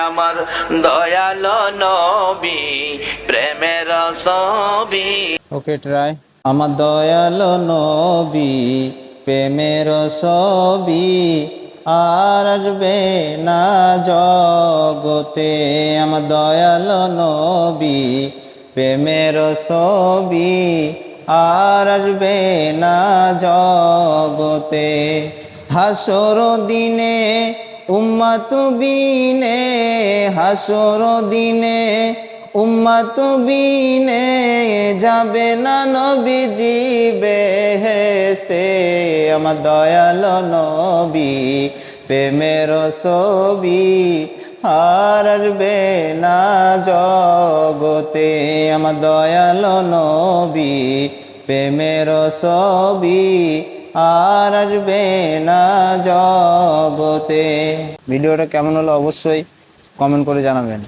আমার দয়ালো নবী প্রেমের ছবি। Okay try. আমার দয়ালো নবী প্রেমের ছবি আর আসবে না জগতে। আমার দয়ালো নবী প্রেমের ছবি আর আসবে না জগতে। হাসর দিনে উম্মত বিনে, হাসর দিনে উম্মত বিনে যাবে না নবীজি বেহেশতে। আমার দয়ালো নবী প্রেমের ছবি আর আসবে না জগতে। আমার দয়ালো নবী প্রেমের ছবি আর আসবে না জগতে। ভিডিওটা কেমন হলো অবশ্যই কমেন্ট করে জানাবেন।